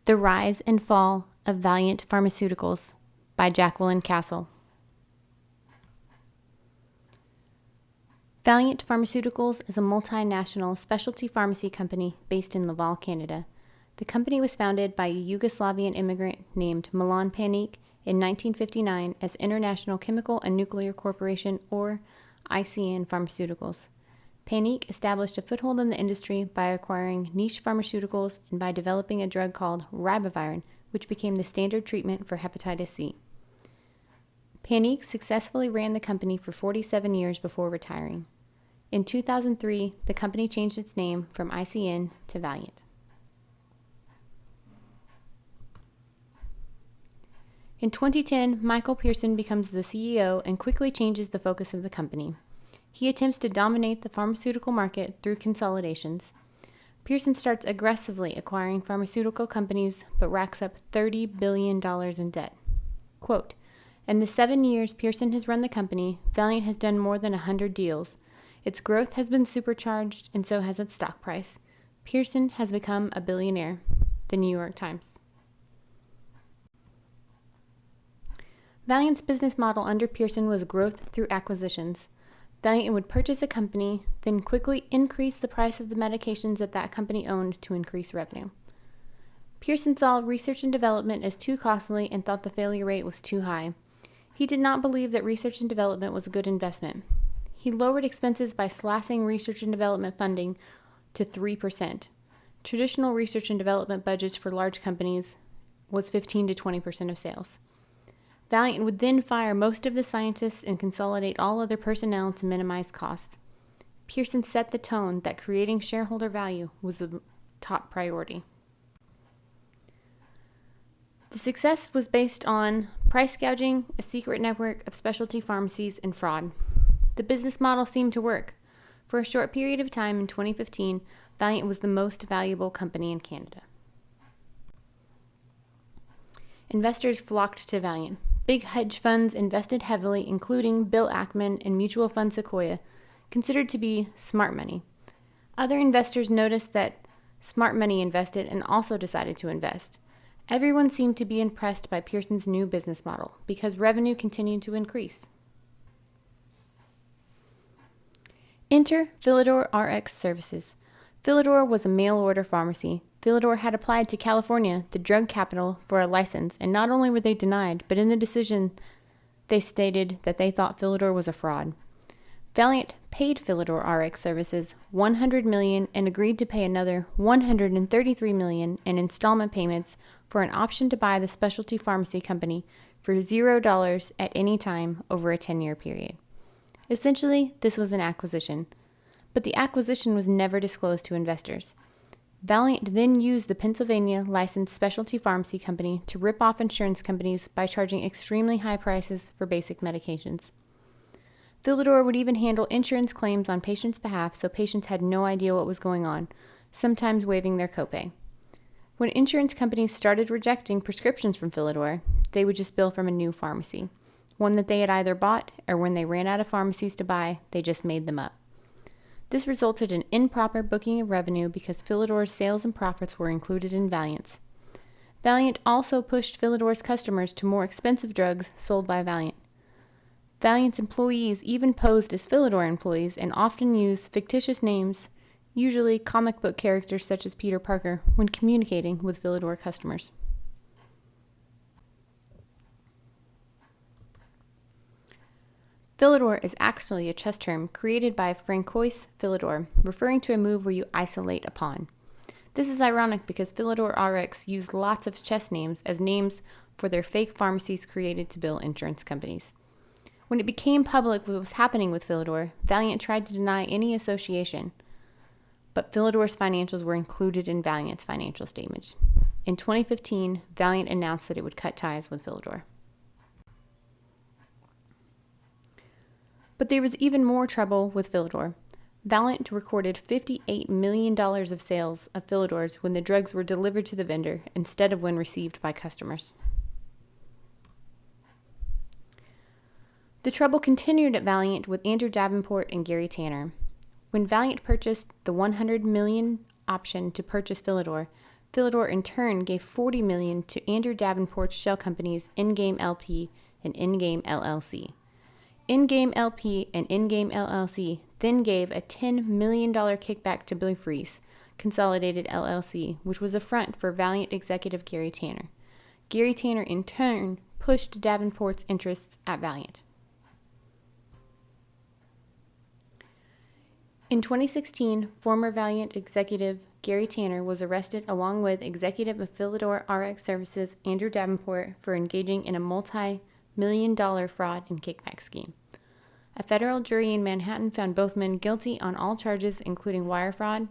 The Rise and Fall of Valeant Pharmaceuticals by Jacqueline Cassle. Valeant Pharmaceuticals is a multinational specialty pharmacy company based in Laval, Canada. The company was founded by a Yugoslavian immigrant named Milan Panic in 1959 as International Chemical and Nuclear Corporation, or ICN Pharmaceuticals. Panic established a foothold in the industry by acquiring niche pharmaceuticals and by developing a drug called ribavirin, which became the standard treatment for hepatitis C. Panic successfully ran the company for 47 years before retiring. In 2003, the company changed its name from ICN to Valeant. In 2010, Michael Pearson becomes the CEO and quickly changes the focus of the company. He attempts to dominate the pharmaceutical market through consolidations. Pearson starts aggressively acquiring pharmaceutical companies, but racks up $30 billion in debt. Quote, "In the 7 years Pearson has run the company, Valeant has done more than 100 deals. Its growth has been supercharged, and so has its stock price. Pearson has become a billionaire." The New York Times. Valeant's business model under Pearson was growth through acquisitions. Valeant would purchase a company, then quickly increase the price of the medications that company owned to increase revenue. Pearson saw research and development as too costly and thought the failure rate was too high. He did not believe that research and development was a good investment. He lowered expenses by slashing research and development funding to 3%. Traditional research and development budgets for large companies was 15 to 20% of sales. Valeant would then fire most of the scientists and consolidate all other personnel to minimize cost. Pearson set the tone that creating shareholder value was the top priority. The success was based on price gouging, a secret network of specialty pharmacies, and fraud. The business model seemed to work. For a short period of time in 2015, Valeant was the most valuable company in Canada. Investors flocked to Valeant. Big hedge funds invested heavily, including Bill Ackman and mutual fund Sequoia, considered to be smart money. Other investors noticed that smart money invested and also decided to invest. Everyone seemed to be impressed by Pearson's new business model because revenue continued to increase. Enter Philidor RX Services. Philidor was a mail-order pharmacy. Philidor had applied to California, the drug capital, for a license, and not only were they denied, but in the decision they stated that they thought Philidor was a fraud. Valeant paid Philidor RX Services $100 million and agreed to pay another $133 million in installment payments for an option to buy the specialty pharmacy company for $0 at any time over a 10-year period. Essentially, this was an acquisition, but the acquisition was never disclosed to investors. Valeant then used the Pennsylvania licensed specialty pharmacy company to rip off insurance companies by charging extremely high prices for basic medications. Philidor would even handle insurance claims on patients' behalf so patients had no idea what was going on, sometimes waiving their copay. When insurance companies started rejecting prescriptions from Philidor, they would just bill from a new pharmacy, one that they had either bought or when they ran out of pharmacies to buy, they just made them up. This resulted in improper booking of revenue because Philidor's sales and profits were included in Valeant's. Valeant also pushed Philidor's customers to more expensive drugs sold by Valeant. Valeant's employees even posed as Philidor employees and often used fictitious names, usually comic book characters such as Peter Parker, when communicating with Philidor customers. Philidor is actually a chess term created by Francois Philidor, referring to a move where you isolate a pawn. This is ironic because Philidor RX used lots of chess names as names for their fake pharmacies created to bill insurance companies. When it became public what was happening with Philidor, Valeant tried to deny any association, but Philidor's financials were included in Valeant's financial statements. In 2015, Valeant announced that it would cut ties with Philidor. But there was even more trouble with Philidor. Valeant recorded $58 million of sales of Philidors when the drugs were delivered to the vendor instead of when received by customers. The trouble continued at Valeant with Andrew Davenport and Gary Tanner. When Valeant purchased the $100 million option to purchase Philidor, Philidor in turn gave $40 million to Andrew Davenport's shell companies Endgame LP and Endgame LLC. Endgame LP and Endgame LLC then gave a $10 million kickback to Billy Freese, Consolidated LLC, which was a front for Valeant executive Gary Tanner. Gary Tanner in turn pushed Davenport's interests at Valeant. In 2016, former Valeant executive Gary Tanner was arrested along with executive of Philidor RX Services Andrew Davenport for engaging in a multi-million-dollar fraud and kickback scheme. A federal jury in Manhattan found both men guilty on all charges including wire fraud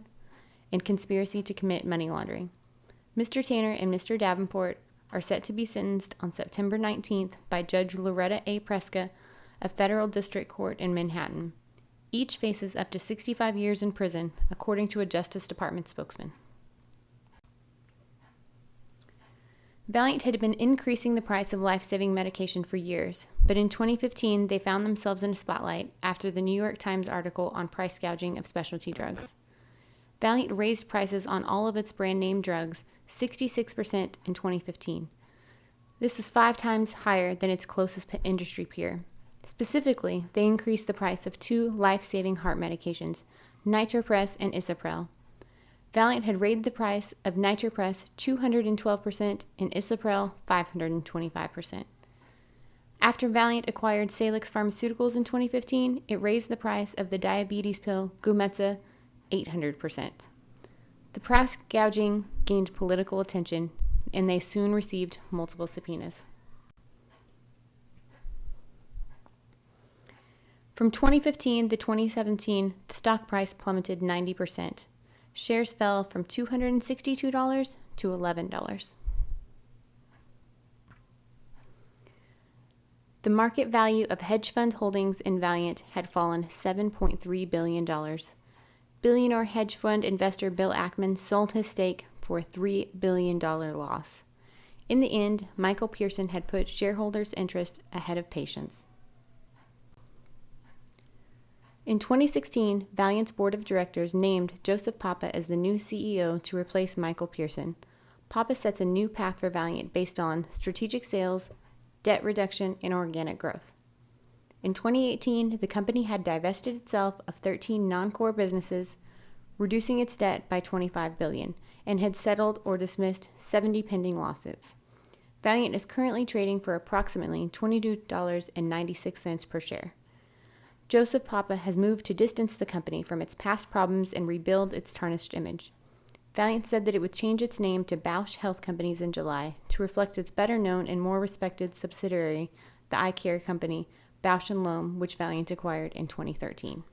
and conspiracy to commit money laundering. Mr. Tanner and Mr. Davenport are set to be sentenced on September 19th by Judge Loretta A. Preska of Federal District Court in Manhattan. Each faces up to 65 years in prison, according to a Justice Department spokesman. Valeant had been increasing the price of life-saving medication for years, but in 2015 they found themselves in a spotlight after the New York Times article on price gouging of specialty drugs. Valeant raised prices on all of its brand-name drugs 66% in 2015. This was 5 times higher than its closest industry peer. Specifically, they increased the price of 2 life-saving heart medications, Nitropress and Isaprel. Valeant had raised the price of Nitropress 212% and Isaprel 525%. After Valeant acquired Salix Pharmaceuticals in 2015, it raised the price of the diabetes pill Gumetza 800%. The price gouging gained political attention, and they soon received multiple subpoenas. From 2015 to 2017, the stock price plummeted 90%. Shares fell from $262 to $11. The market value of hedge fund holdings in Valeant had fallen $7.3 billion. Billionaire hedge fund investor Bill Ackman sold his stake for a $3 billion loss. In the end, Michael Pearson had put shareholders' interest ahead of patients. In 2016, Valeant's board of directors named Joseph Papa as the new CEO to replace Michael Pearson. Papa sets a new path for Valeant based on strategic sales, debt reduction, and organic growth. In 2018, the company had divested itself of 13 non-core businesses, reducing its debt by $25 billion, and had settled or dismissed 70 pending lawsuits. Valeant is currently trading for approximately $22.96 per share. Joseph Papa has moved to distance the company from its past problems and rebuild its tarnished image. Valeant said that it would change its name to Bausch Health Companies in July to reflect its better-known and more respected subsidiary, the eye care company Bausch & Lomb, which Valeant acquired in 2013.